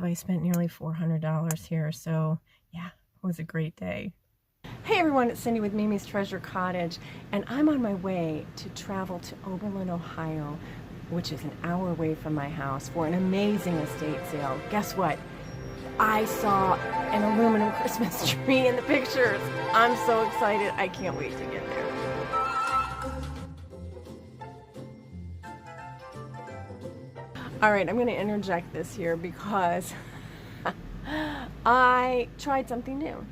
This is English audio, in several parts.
massive. I spent nearly $400 here, so yeah, it was a great day. Hey everyone, it's Cindy with Mimi's Treasure Cottage, and I'm on my way to travel to Oberlin, Ohio, which is an hour away from my house, for an amazing estate sale. Guess what? I saw an aluminum Christmas tree in the pictures. I'm so excited. I can't wait to get there. All right, I'm going to interject this here because I tried something new.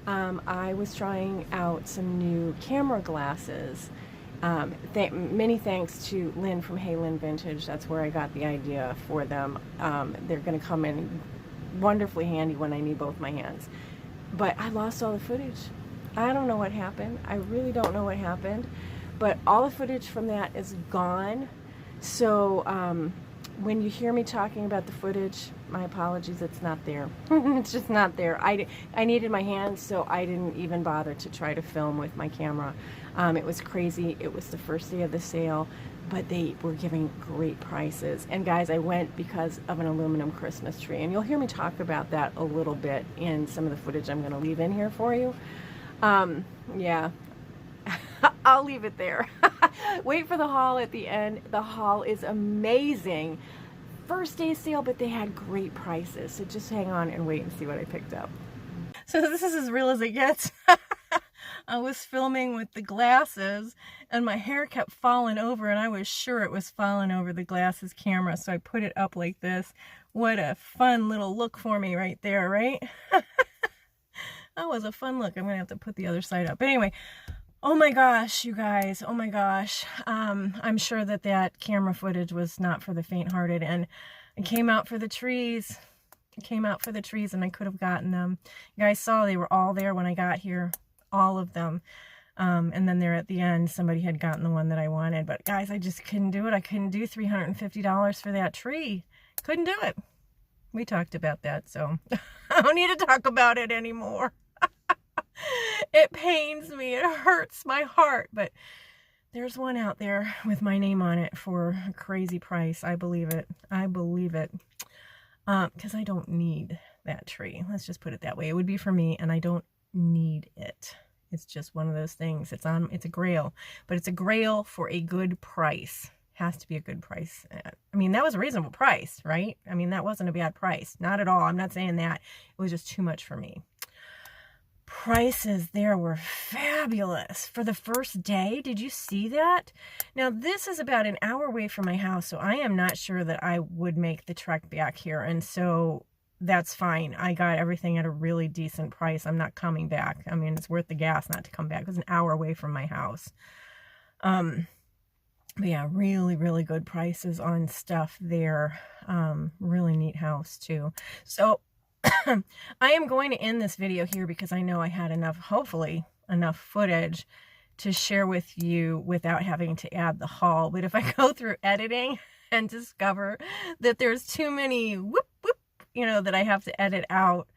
I was trying out some new camera glasses. Many thanks to Lynn from Hey Lynn Vintage. That's where I got the idea for them. They're going to come in wonderfully handy when I need both my hands. But I lost all the footage. I don't know what happened. I really don't know what happened. But all the footage from that is gone. So when you hear me talking about the footage, my apologies, it's not there. It's just not there. I needed my hands, so I didn't even bother to try to film with my camera. It was crazy. It was the first day of the sale, but they were giving great prices. And guys, I went because of an aluminum Christmas tree, and you'll hear me talk about that a little bit in some of the footage I'm going to leave in here for you. Yeah, I'll leave it there. Wait for the haul at the end. The haul is amazing. First day sale, but they had great prices. So just hang on and wait and see what I picked up. So this is as real as it gets. I was filming with the glasses and my hair kept falling over, and I was sure it was falling over the glasses camera. So I put it up like this. What a fun little look for me right there, right? That was a fun look. I'm going to have to put the other side up. Anyway, oh my gosh, you guys, oh my gosh. I'm sure that that camera footage was not for the faint-hearted, and I came out for the trees. I came out for the trees and I could have gotten them. You guys saw they were all there when I got here, all of them. And then there at the end, somebody had gotten the one that I wanted. But guys, I just couldn't do it. I couldn't do $350 for that tree. Couldn't do it. We talked about that, so I don't need to talk about it anymore. It pains me. It hurts my heart. But there's one out there with my name on it for a crazy price. I believe it. I believe it. Because I don't need that tree. Let's just put it that way. It would be for me, and I don't need it. It's just one of those things. It's a grail, but it's a grail for a good price. Has to be a good price. I mean, that was a reasonable price, right? I mean, that wasn't a bad price. Not at all. I'm not saying that. It was just too much for me. Prices there were fabulous for the first day. Did you see that? Now, this is about an hour away from my house, so I am not sure that I would make the trek back here, and so that's fine. I got everything at a really decent price. I'm not coming back. I mean, it's worth the gas not to come back. It was an hour away from my house. But yeah, really, really good prices on stuff there. Really neat house too. So I am going to end this video here because I know I had enough, hopefully enough footage to share with you without having to add the haul. But if I go through editing and discover that there's too many whoop, whoop, you know, that I have to edit out,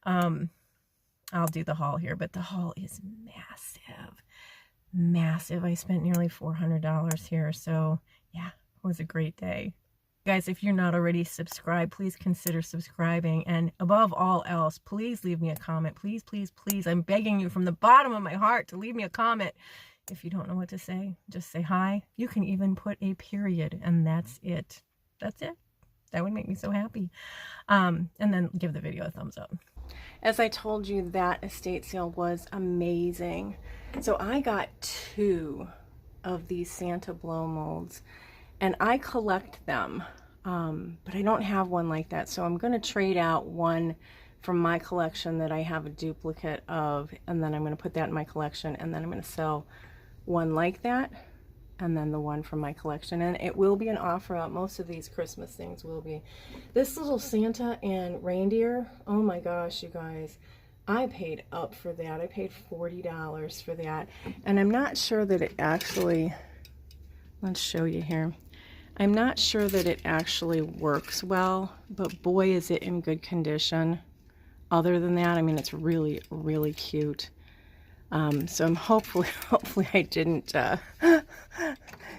I'll do the haul here. But the haul is massive. Massive. I spent nearly $400 here, so yeah, it was a great day. Guys, if you're not already subscribed, please consider subscribing, and above all else, please leave me a comment. Please, please, please, I'm begging you from the bottom of my heart to leave me a comment. If you don't know what to say, just say hi. You can even put a period, and that's it. That's it. That would make me so happy. And then give the video a thumbs up. As I told you, that estate sale was amazing. So I got 2 of these Santa blow molds, and I collect them, but I don't have one like that. So I'm going to trade out one from my collection that I have a duplicate of, and then I'm going to put that in my collection, and then I'm going to sell one like that, and then the one from my collection. And it will be an offer out. Most of these Christmas things will be. This little Santa and reindeer, oh my gosh, you guys, I paid up for that. I paid $40 for that. And I'm not sure that it actually, let's show you here. I'm not sure that it actually works well, but boy, is it in good condition. Other than that, I mean, it's really, really cute. So I'm hopefully I didn't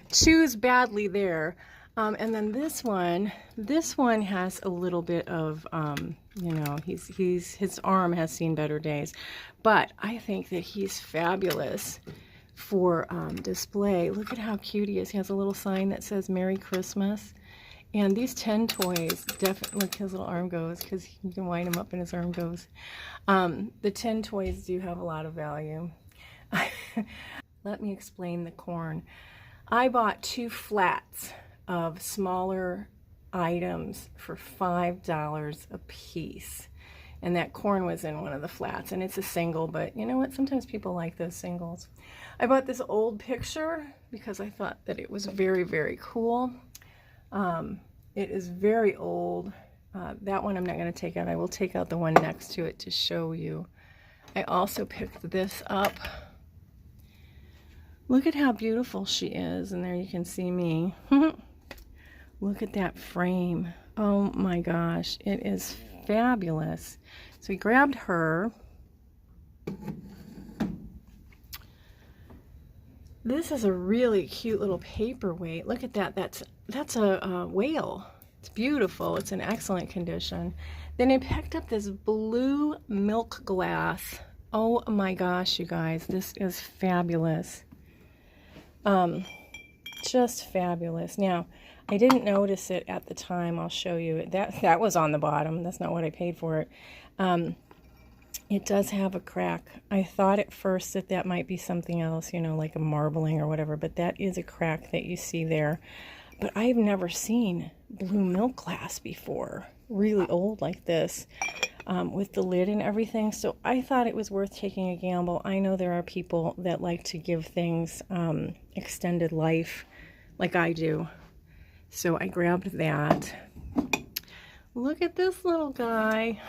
choose badly there. And then this one has a little bit of, you know, his arm has seen better days, but I think that he's fabulous for display. Look at how cute he is. He has a little sign that says Merry Christmas. And these 10 toys, definitely, look, his little arm goes, because you can wind him up and his arm goes. The 10 toys do have a lot of value. Let me explain the corn. I bought 2 flats of smaller items for $5 a piece. And that corn was in one of the flats, and it's a single, but you know what? Sometimes people like those singles. I bought this old picture because I thought that it was very, very cool. It is very old. That one I'm not going to take out. I will take out the one next to it to show you. I also picked this up. Look at how beautiful she is, and there you can see me. Look at that frame. Oh my gosh, it is fabulous. So we grabbed her. This is a really cute little paperweight. Look at that. That's a whale. It's beautiful. It's in excellent condition. Then I picked up this blue milk glass. Oh my gosh, you guys, this is fabulous. Just fabulous. Now, I didn't notice it at the time. I'll show you. That was on the bottom. That's not what I paid for it. It does have a crack. I thought at first that might be something else, you know, like a marbling or whatever, but that is a crack that you see there. But I've never seen blue milk glass before, really old like this, with the lid and everything. So I thought it was worth taking a gamble. I know there are people that like to give things extended life like I do. So I grabbed that. Look at this little guy.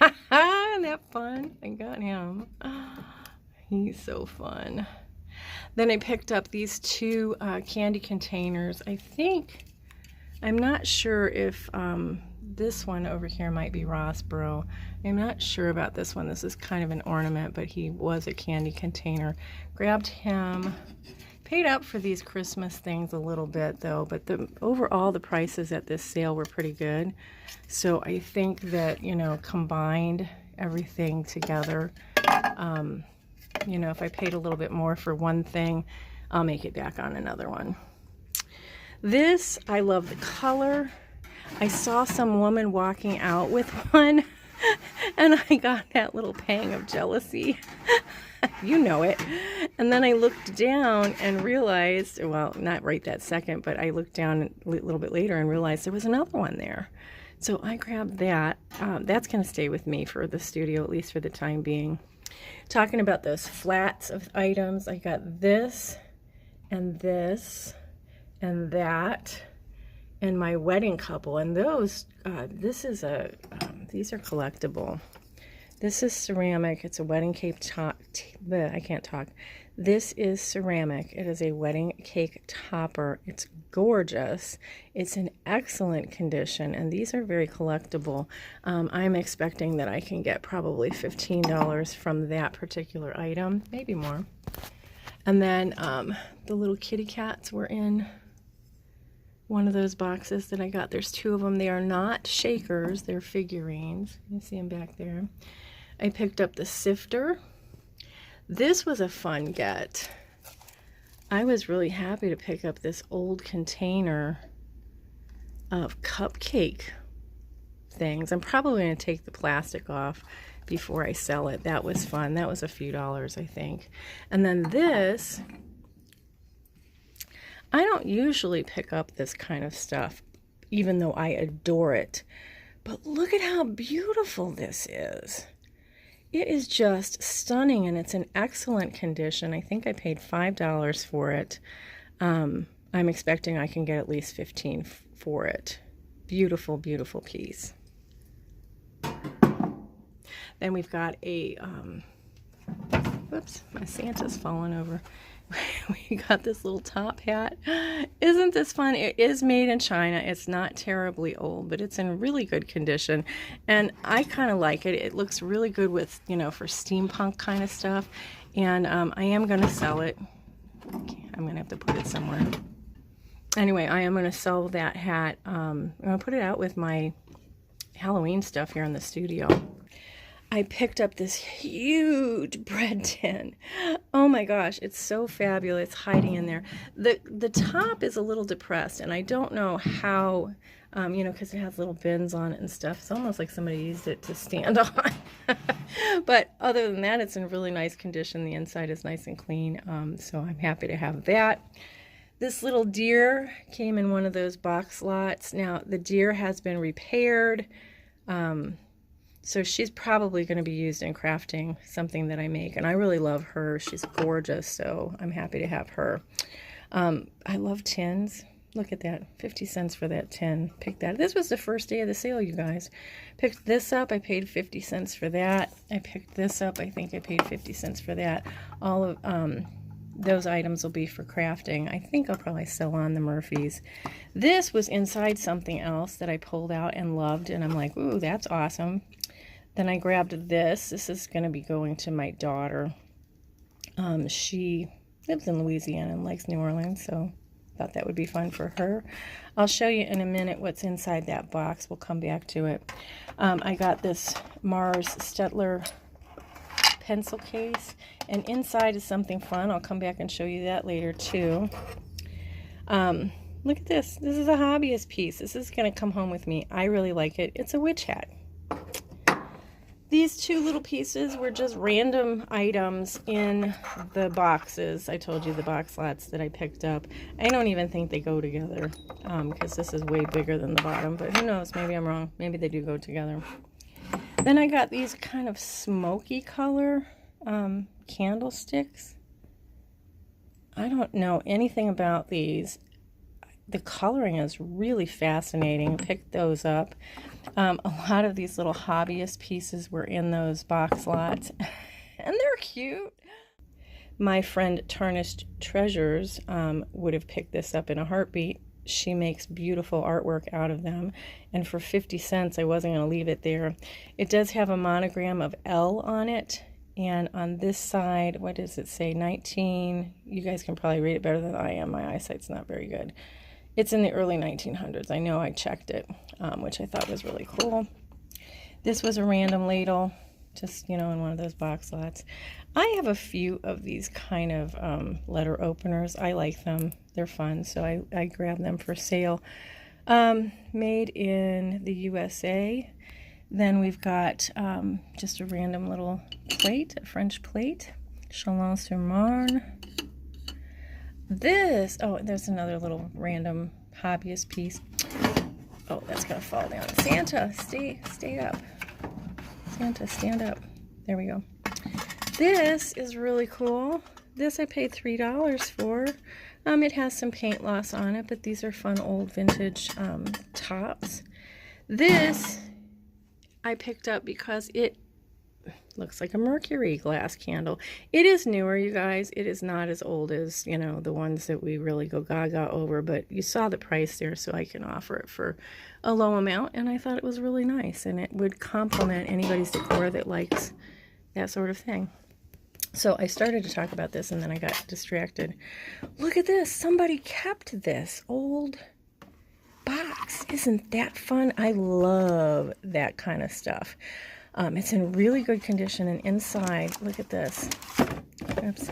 Isn't that fun? I got him. He's so fun. Then I picked up these 2 candy containers. I'm not sure if this one over here might be Rossboro. I'm not sure about this one. This is kind of an ornament, but he was a candy container. Grabbed him. Paid up for these Christmas things a little bit though, but overall the prices at this sale were pretty good. So I think that, you know, combined everything together, you know, if I paid a little bit more for one thing, I'll make it back on another one. This, I love the color. I saw some woman walking out with one and I got that little pang of jealousy. You know it. And then I looked down and realized, well, not right that second, but I looked down a little bit later and realized there was another one there. So I grabbed that. That's going to stay with me for the studio, at least for the time being. Talking about those flats of items, I got this and this and that and my wedding couple. And those, these are collectible. This is ceramic. It's a wedding cake I can't talk. This is ceramic. It is a wedding cake topper. It's gorgeous. It's in excellent condition, and these are very collectible. I'm expecting that I can get probably $15 from that particular item, maybe more. And then the little kitty cats were in one of those boxes that I got. There's 2 of them. They are not shakers. They're figurines. You can see them back there. I picked up the sifter. This was a fun get. I was really happy to pick up this old container of cupcake things. I'm probably going to take the plastic off before I sell it. That was fun. That was a few dollars, I think. And then this, I don't usually pick up this kind of stuff, even though I adore it. But look at how beautiful this is. It is just stunning, and it's in excellent condition. I think I paid $5 for it. I'm expecting I can get at least $15 for it. Beautiful, beautiful piece. Then we've got a, whoops, my Santa's fallen over. We got this little top hat. Isn't this fun? It is made in China. It's not terribly old, but it's in really good condition. And I kind of like it. It looks really good with, you know, for steampunk kind of stuff. And I am going to sell it. Okay, I'm going to have to put it somewhere. Anyway, I am going to sell that hat. I'm going to put it out with my Halloween stuff here in the studio. I picked up this huge bread tin. Oh my gosh, it's so fabulous hiding in there. The top is a little depressed, and I don't know how, you know, because it has little bins on it and stuff. It's almost like somebody used it to stand on. But other than that, it's in really nice condition. The inside is nice and clean, so I'm happy to have that. This little deer came in one of those box lots. Now, the deer has been repaired. So she's probably going to be used in crafting something that I make. And I really love her. She's gorgeous, so I'm happy to have her. I love tins. Look at that. 50 cents for that tin. Picked that. This was the first day of the sale, you guys. Picked this up. I paid 50 cents for that. I picked this up. I think I paid 50 cents for that. All of those items will be for crafting. I think I'll probably sell on the Murphys. This was inside something else that I pulled out and loved. And I'm like, ooh, that's awesome. Then I grabbed this. This is going to be going to my daughter. She lives in Louisiana and likes New Orleans, so I thought that would be fun for her. I'll show you in a minute what's inside that box. We'll come back to it. I got this Mars Stetler pencil case, and inside is something fun. I'll come back and show you that later too. Look at this. This is a hobbyist piece. This is going to come home with me. I really like it. It's a witch hat. These two little pieces were just random items in the boxes. I told you the box lots that I picked up. I don't even think they go together because this is way bigger than the bottom, but who knows? Maybe I'm wrong. Maybe they do go together. Then I got these kind of smoky color candlesticks. I don't know anything about these. The coloring is really fascinating. Picked those up. A lot of these little hobbyist pieces were in those box lots, and they're cute. My friend Tarnished Treasures would have picked this up in a heartbeat. She makes beautiful artwork out of them, and for 50 cents I wasn't going to leave it there. It does have a monogram of L on it, and on this side, what does it say? 19. You guys can probably read it better than I am. My eyesight's not very good. It's in the early 1900s. I know, I checked it, which I thought was really cool. This was a random ladle, just, you know, in one of those box lots. I have a few of these kind of letter openers. I like them. They're fun, so I grabbed them for sale. Made in the USA. Then we've got just a random little plate, a French plate. Chalon-sur-Marne. This, oh, there's another little random hobbyist piece. Oh, that's gonna fall down. Santa, stay up. Santa, stand up. There we go. This is really cool. This I paid $3 for. It has some paint loss on it, but these are fun old vintage tops. This I picked up because it looks like a mercury glass candle. It is newer, you guys. It is not as old as, you know, the ones that we really go gaga over, but you saw the price there, so I can offer it for a low amount, and I thought it was really nice, and it would complement anybody's decor that likes that sort of thing. So I started to talk about this, and then I got distracted. Look at this. Somebody kept this old box. Isn't that fun? I love that kind of stuff. It's in really good condition, and inside, look at this. Oops.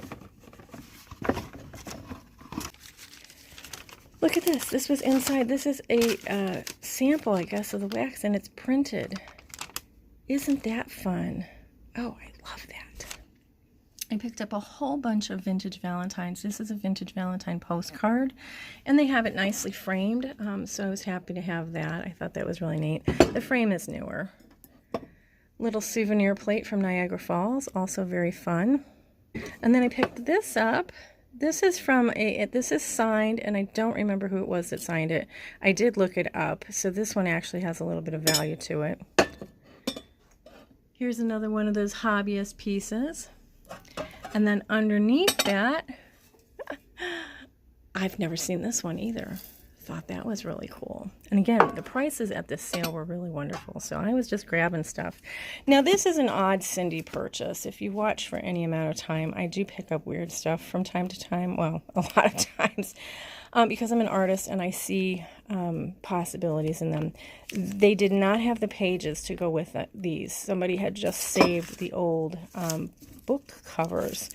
Look at this. This was inside. This is a sample, I guess, of the wax, and it's printed. Isn't that fun? Oh, I love that. I picked up a whole bunch of vintage Valentines. This is a vintage Valentine postcard, and they have it nicely framed, so I was happy to have that. I thought that was really neat. The frame is newer. Little souvenir plate from Niagara Falls, also very fun. And then I picked this up. This is from this is signed, and I don't remember who it was that signed it. I did look it up, so this one actually has a little bit of value to it. Here's another one of those hobbyist pieces. And then underneath that, I've never seen this one either. Thought that was really cool. And again, the prices at this sale were really wonderful, so I was just grabbing stuff. Now, this is an odd Cindy purchase. If you watch for any amount of time, I do pick up weird stuff from time to time. Well, a lot of times. because I'm an artist and I see possibilities in them. They did not have the pages to go with these. Somebody had just saved the old book covers,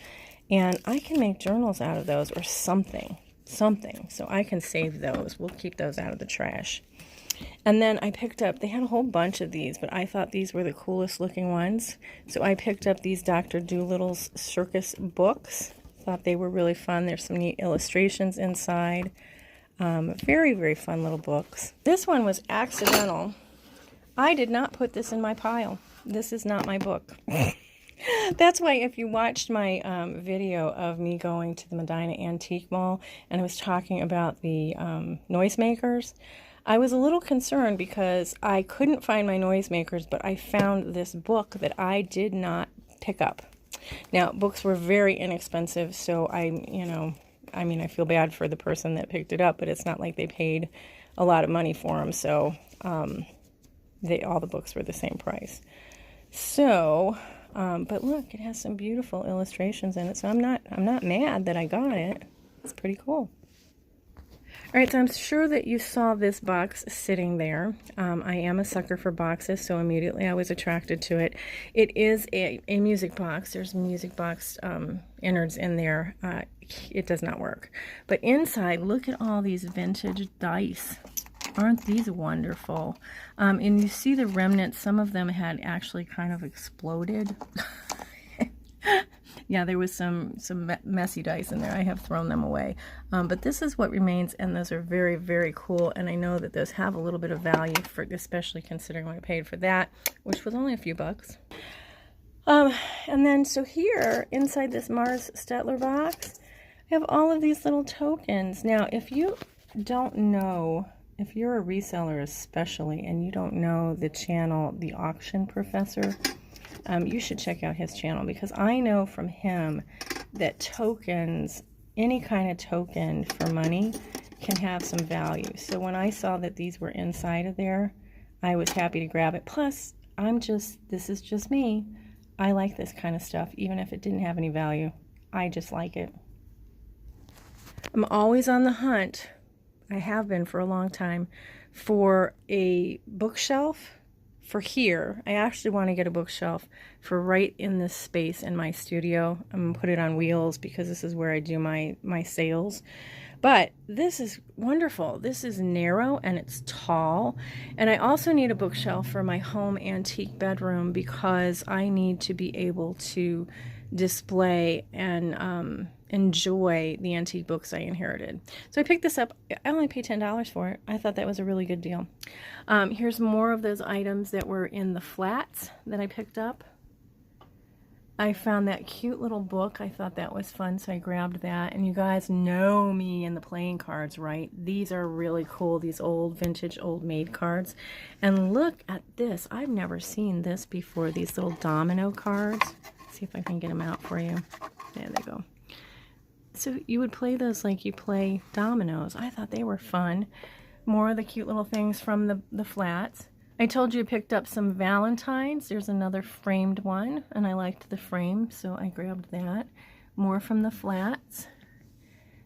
and I can make journals out of those or something, so I can save those. We'll keep those out of the trash. And then I picked up, they had a whole bunch of these, but I thought these were the coolest looking ones. So I picked up these Dr. Doolittle's circus books. Thought they were really fun. There's some neat illustrations inside. Very, very fun little books. This one was accidental. I did not put this in my pile. This is not my book. That's why if you watched my video of me going to the Medina Antique Mall and I was talking about the noisemakers, I was a little concerned because I couldn't find my noisemakers, but I found this book that I did not pick up. Now, books were very inexpensive, so I feel bad for the person that picked it up, but it's not like they paid a lot of money for them, so all the books were the same price. So, but look, it has some beautiful illustrations in it, so I'm not mad that I got it. It's pretty cool. All right, so I'm sure that you saw this box sitting there. I am a sucker for boxes, so immediately I was attracted to it. It is a music box. There's music box innards in there. It does not work. But inside, look at all these vintage dice. Aren't these wonderful? And you see the remnants. Some of them had actually kind of exploded. Yeah, there was some messy dice in there. I have thrown them away. But this is what remains, and those are very, very cool. And I know that those have a little bit of value, especially considering what I paid for that, which was only a few bucks. And then, so here, inside this Mars Stetler box, I have all of these little tokens. Now, if you don't know, if you're a reseller especially, and you don't know the channel, The Auction Professor, you should check out his channel, because I know from him that tokens, any kind of token for money, can have some value. So when I saw that these were inside of there, I was happy to grab it. Plus, this is just me. I like this kind of stuff, even if it didn't have any value. I just like it. I'm always on the hunt, I have been for a long time, for a bookshelf. For here, I actually want to get a bookshelf for right in this space in my studio. I'm going to put it on wheels because this is where I do my sales. But this is wonderful. This is narrow and it's tall. And I also need a bookshelf for my home antique bedroom because I need to be able to display and enjoy the antique books I inherited. So I picked this up. I only paid $10 for it. I thought that was a really good deal. Here's more of those items that were in the flats that I picked up. I found that cute little book. I thought that was fun, so I grabbed that. And you guys know me and the playing cards, right? These are really cool, these old vintage old maid cards. And look at this. I've never seen this before, these little domino cards. Let's see if I can get them out for you. There they go. So you would play those like you play dominoes. I thought they were fun. More of the cute little things from the flats. I told you I picked up some Valentines. There's another framed one, and I liked the frame, so I grabbed that. More from the flats.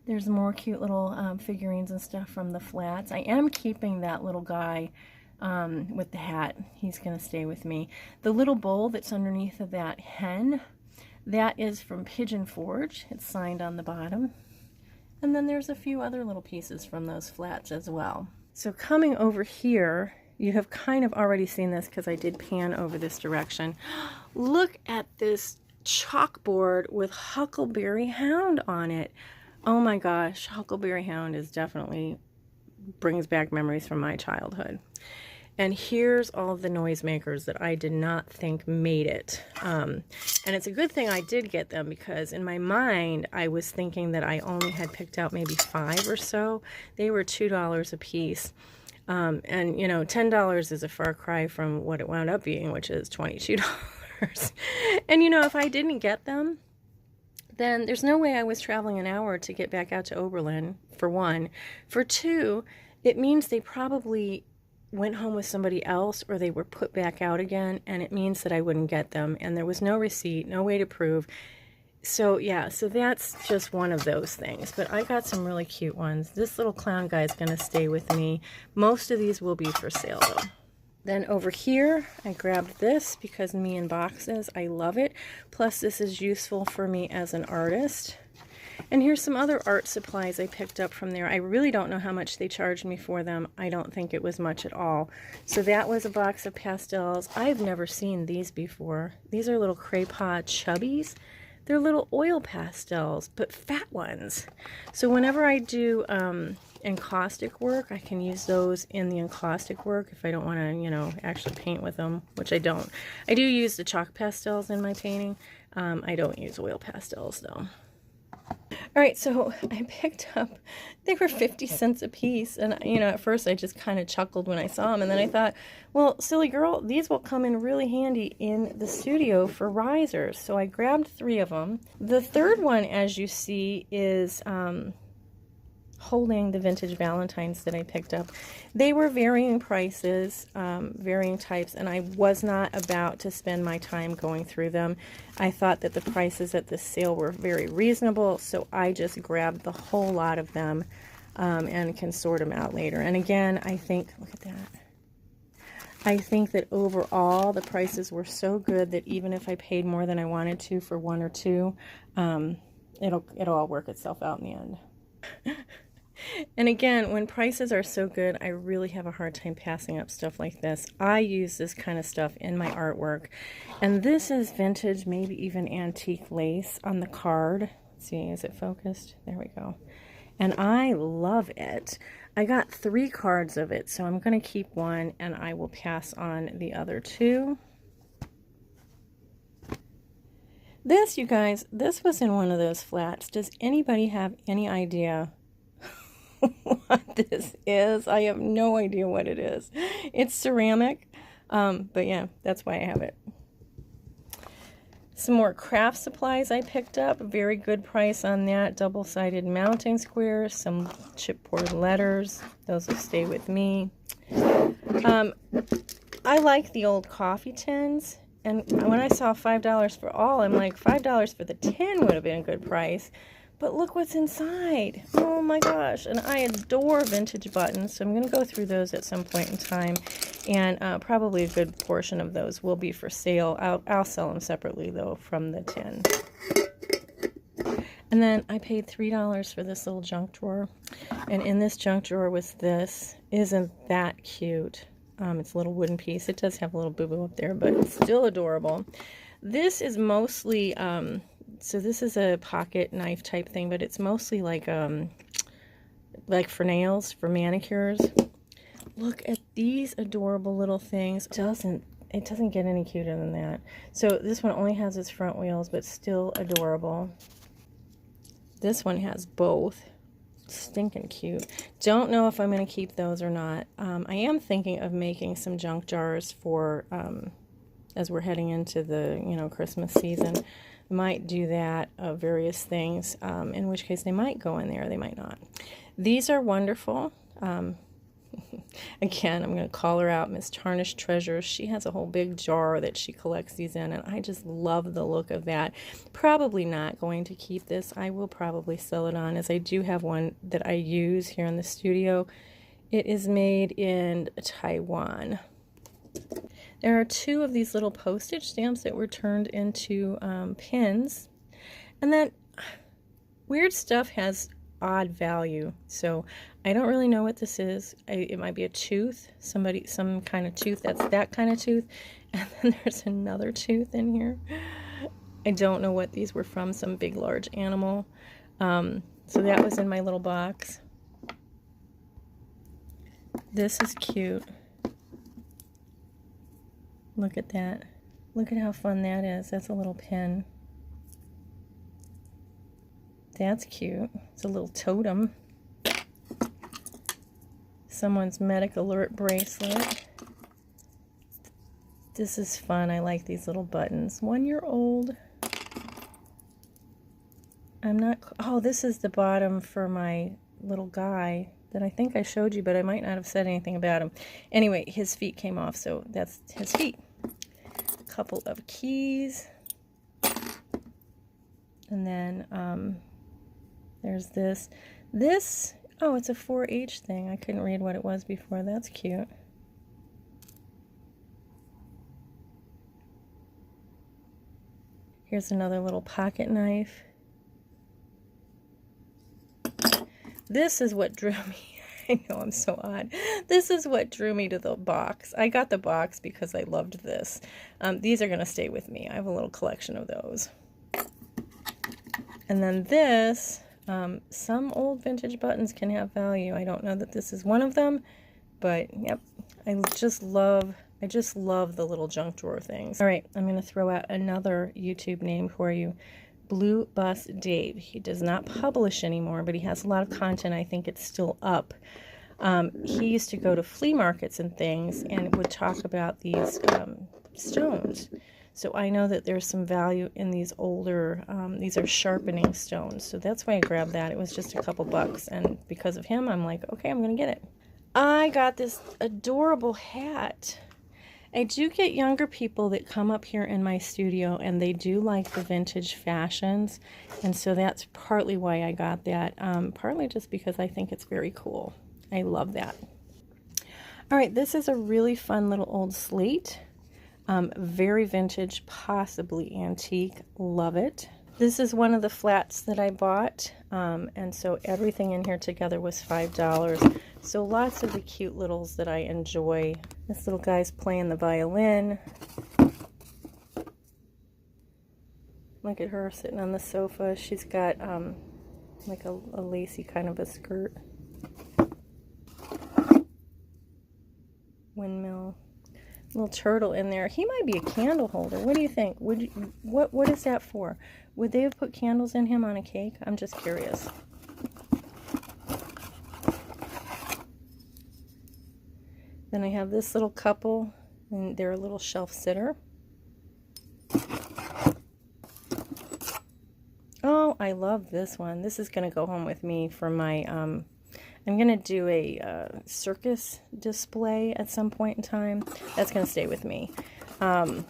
There's more cute little figurines and stuff from the flats. I am keeping that little guy with the hat. He's going to stay with me. The little bowl that's underneath of that hen, that is from Pigeon Forge. It's signed on the bottom. And then there's a few other little pieces from those flats as well. So coming over here, you have kind of already seen this because I did pan over this direction. Look at this chalkboard with Huckleberry Hound on it. Oh my gosh, Huckleberry Hound is definitely brings back memories from my childhood. And here's all of the noisemakers that I did not think made it. And it's a good thing I did get them because in my mind, I was thinking that I only had picked out maybe 5 or so. They were $2 a piece. And, you know, $10 is a far cry from what it wound up being, which is $22. And, you know, if I didn't get them, then there's no way I was traveling an hour to get back out to Oberlin, for one. For two, it means they probably went home with somebody else or they were put back out again, and it means that I wouldn't get them. And there was no receipt, no way to prove. So yeah, so that's just one of those things. But I got some really cute ones. This little clown guy is going to stay with me. Most of these will be for sale though. Then over here, I grabbed this because me in boxes, I love it. Plus this is useful for me as an artist. And here's some other art supplies I picked up from there. I really don't know how much they charged me for them. I don't think it was much at all. So that was a box of pastels. I've never seen these before. These are little Craypaw Chubbies. They're little oil pastels, but fat ones. So whenever I do encaustic work, I can use those in the encaustic work if I don't want to, you know, actually paint with them, which I don't. I do use the chalk pastels in my painting. I don't use oil pastels though. All right, so I picked up, they were 50 cents a piece, and you know, at first I just kind of chuckled when I saw them, and then I thought, well, silly girl, these will come in really handy in the studio for risers. So I grabbed 3 of them. The third one, as you see, is holding the vintage Valentines that I picked up. They were varying prices, varying types, and I was not about to spend my time going through them. I thought that the prices at this sale were very reasonable, so I just grabbed the whole lot of them and can sort them out later. And again, I think, look at that. I think that overall the prices were so good that even if I paid more than I wanted to for 1 or 2, it'll all work itself out in the end. And again, when prices are so good, I really have a hard time passing up stuff like this. I use this kind of stuff in my artwork. And this is vintage, maybe even antique lace on the card. Let's see, is it focused? There we go. And I love it. I got 3 cards of it, so I'm going to keep one and I will pass on the other 2. This, you guys, this was in one of those flats. Does anybody have any idea what this is? I have no idea what it is. It's ceramic, but yeah, that's why I have it. Some more craft supplies I picked up. Very good price on that. Double-sided mounting squares, some chipboard letters. Those will stay with me. I like the old coffee tins. And when I saw $5 for all, I'm like, $5 for the tin would have been a good price. But look what's inside. Oh my gosh. And I adore vintage buttons, so I'm going to go through those at some point in time. And probably a good portion of those will be for sale. I'll sell them separately, though, from the tin. And then I paid $3 for this little junk drawer. And in this junk drawer was this. Isn't that cute? It's a little wooden piece. It does have a little boo-boo up there, but it's still adorable. This is mostly... so this is a pocket knife type thing, but it's mostly like for nails, for manicures. Look at these adorable little things. It doesn't get any cuter than that. So this one only has its front wheels, but still adorable. This one has both. Stinking cute. Don't know if I'm going to keep those or not. I am thinking of making some junk jars for as we're heading into the Christmas season. Might do that of various things, in which case they might go in there, they might not. These are wonderful. Again, I'm going to call her out, Miss Tarnished Treasures. She has a whole big jar that she collects these in, and I just love the look of that. Probably not going to keep this. I will probably sell it on, as I do have one that I use here in the studio. It is made in Taiwan. There are 2 of these little postage stamps that were turned into pins. And then weird stuff has odd value. So I don't really know what this is. It might be a tooth. Some kind of tooth that's that kind of tooth. And then there's another tooth in here. I don't know what these were from. Some big, large animal. So that was in my little box. This is cute. Look at that. Look at how fun that is. That's a little pin. That's cute. It's a little totem. Someone's medic alert bracelet. This is fun. I like these little buttons. 1-year-old. Oh, this is the bottom for my little guy that I think I showed you, but I might not have said anything about him. Anyway, his feet came off, so that's his feet. Couple of keys. And then there's this. Oh, it's a 4-H thing. I couldn't read what it was before. That's cute. Here's another little pocket knife. This is what drew me. I know, I'm so odd. This is what drew me to the box. I got the box because I loved this. These are going to stay with me. I have a little collection of those. And then this, some old vintage buttons can have value. I don't know that this is one of them, but yep, I just love the little junk drawer things. All right, I'm going to throw out another YouTube name for you. Blue Bus Dave. He does not publish anymore, but he has a lot of content. I think it's still up. He used to go to flea markets and things and would talk about these stones. So I know that there's some value in these older, these are sharpening stones. So that's why I grabbed that. It was just a couple bucks. And because of him, I'm like, okay, I'm going to get it. I got this adorable hat. I do get younger people that come up here in my studio and they do like the vintage fashions. And so that's partly why I got that. Partly just because I think it's very cool. I love that. All right, this is a really fun little old slate. Very vintage, possibly antique. Love it. This is one of the flats that I bought, and so everything in here together was $5. So lots of the cute littles that I enjoy. This little guy's playing the violin. Look at her sitting on the sofa. She's got like a lacy kind of a skirt. Windmill. Little turtle in there. He might be a candle holder. What do you think? Would you, what is that for? Would they have put candles in him on a cake? I'm just curious. Then I have this little couple, and they're a little shelf sitter. Oh, I love this one. This is going to go home with me for my I'm going to do a circus display at some point in time. That's going to stay with me. And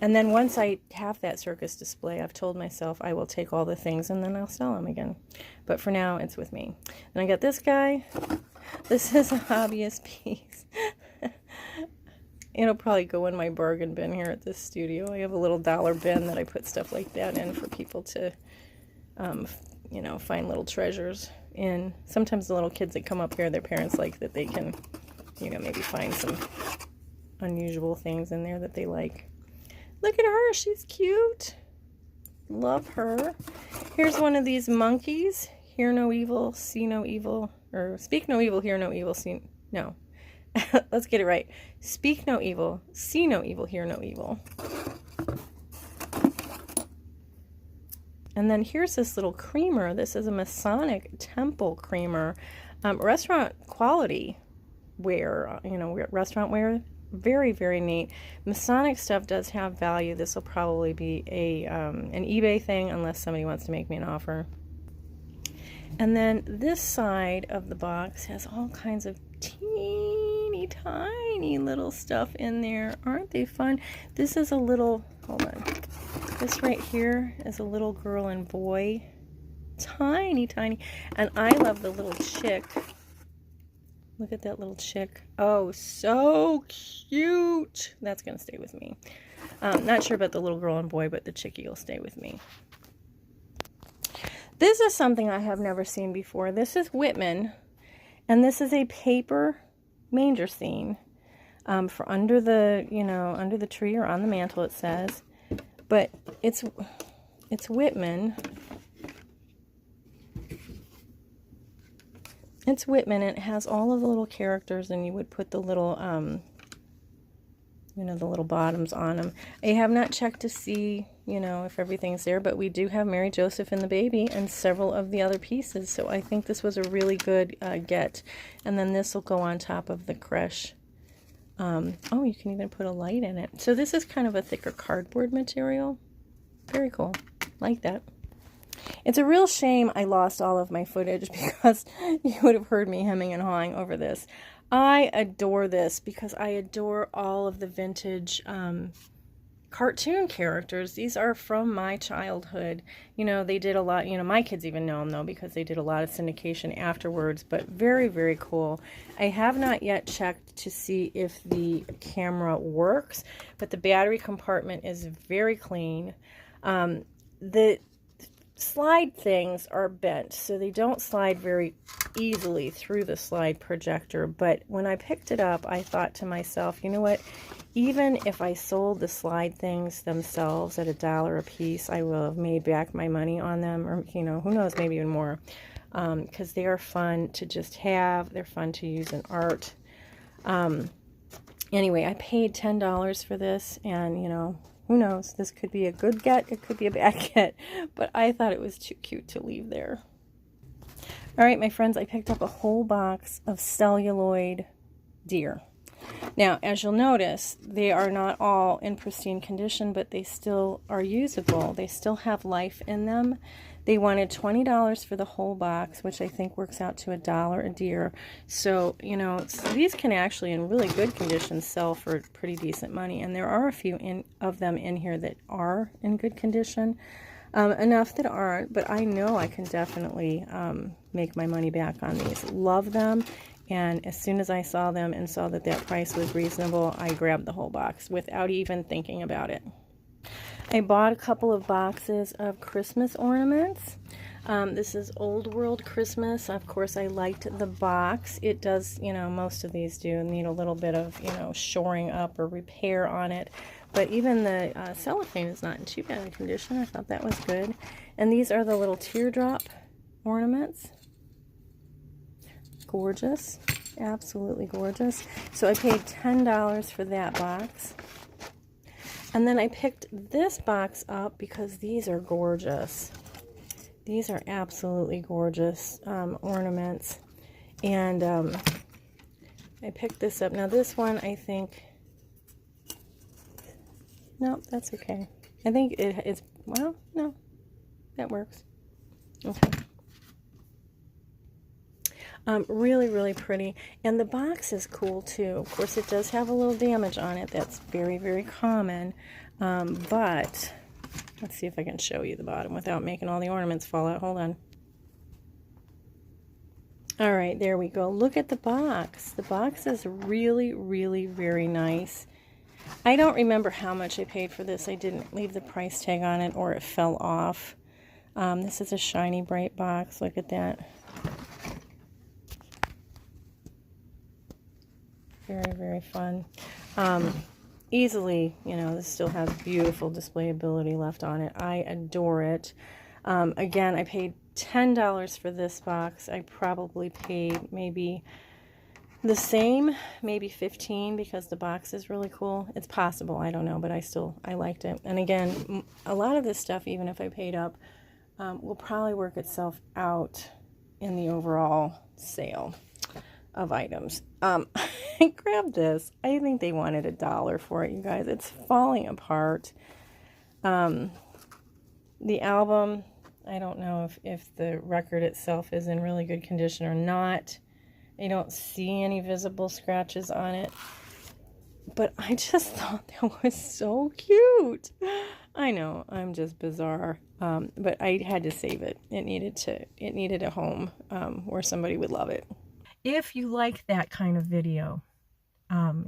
then once I have that circus display, I've told myself I will take all the things and then I'll sell them again. But for now, it's with me. And I got this guy. This is a hobbyist piece. It'll probably go in my bargain bin here at this studio. I have a little dollar bin that I put stuff like that in for people to, you know, find little treasures in. Sometimes the little kids that come up here, their parents like that they can, you know, maybe find some unusual things in there that they like. Look at her, she's cute. Love her. Here's one of these monkeys. Hear no evil, see no evil, or speak no evil, hear no evil, see no. Let's get it right. Speak no evil, see no evil, hear no evil. And then here's this little creamer. This is a Masonic temple creamer. Restaurant quality ware, you know, restaurant ware. Very, very neat. Masonic stuff does have value. This will probably be a an eBay thing unless somebody wants to make me an offer. And then this side of the box has all kinds of teeny tiny little stuff in there. Aren't they fun? This is a little, hold on. This right here is a little girl and boy. Tiny, tiny. And I love the little chick. Look at that little chick. Oh, so cute. That's going to stay with me. Not sure about the little girl and boy, but the chickie will stay with me. This is something I have never seen before. This is Whitman, and this is a paper manger scene for under the, you know, under the tree or on the mantle, it says. But it's Whitman. It's Whitman, and it has all of the little characters, and you would put the little, you know, the little bottoms on them. I have not checked to see, you know, if everything's there, but we do have Mary, Joseph, and the baby, and several of the other pieces, so I think this was a really good get. And then this will go on top of the creche. Oh, you can even put a light in it. So this is kind of a thicker cardboard material. Very cool. Like that. It's a real shame I lost all of my footage because you would have heard me hemming and hawing over this. I adore this because I adore all of the vintage cartoon characters. These are from my childhood. You know, they did a lot, you know, my kids even know them though, because they did a lot of syndication afterwards, but very, very cool. I have not yet checked to see if the camera works, but the battery compartment is very clean. The slide things are bent, so they don't slide very easily through the slide projector. But when I picked it up, I thought to myself, you know what, even if I sold the slide things themselves at $1 a piece, I will have made back my money on them, or, you know, who knows, maybe even more, because they are fun to just have. They're fun to use in art. Anyway, I paid $10 for this, and, you know, who knows? This could be a good get. It could be a bad get. But I thought it was too cute to leave there. All right, my friends, I picked up a whole box of Celluloid Deer. Now, as you'll notice, they are not all in pristine condition, but they still are usable. They still have life in them. They wanted $20 for the whole box, which I think works out to $1 a deer. So, you know, these can actually, in really good condition, sell for pretty decent money. And there are a few of them in here that are in good condition. Enough that aren't, but I know I can definitely make my money back on these. Love them. And as soon as I saw them and saw that that price was reasonable, I grabbed the whole box without even thinking about it. I bought a couple of boxes of Christmas ornaments. This is Old World Christmas. Of course, I liked the box. It does, you know, most of these do need a little bit of, you know, shoring up or repair on it. But even the cellophane is not in too bad a condition. I thought that was good. And these are the little teardrop ornaments. Gorgeous. Absolutely gorgeous. So I paid $10 for that box. And then I picked this box up because these are gorgeous. These are absolutely gorgeous ornaments. And I picked this up. Now this one, I think... No, that's okay. I think it's... Well, no. That works. Okay. Really, really pretty. And the box is cool, too. Of course, it does have a little damage on it. That's very, very common. But let's see if I can show you the bottom without making all the ornaments fall out. Hold on. All right, there we go. Look at the box. The box is really, really very nice. I don't remember how much I paid for this. I didn't leave the price tag on it, or it fell off. This is a shiny, bright box. Look at that. Very, very fun. Easily, you know, this still has beautiful displayability left on it. I adore it. Again, I paid $10 for this box. I probably paid maybe the same, maybe $15, because the box is really cool. It's possible, I don't know, but I liked it. And again, a lot of this stuff, even if I paid up, will probably work itself out in the overall sale of items. I grabbed this. I think they wanted $1 for it, you guys. It's falling apart. The album, I don't know if the record itself is in really good condition or not. I don't see any visible scratches on it. But I just thought that was so cute. I know, I'm just bizarre. But I had to save it. It needed a home where somebody would love it. If you like that kind of video,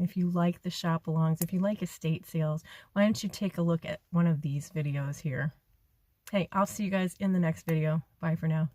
if you like the shop alongs, if you like estate sales, why don't you take a look at one of these videos here? Hey, I'll see you guys in the next video. Bye for now.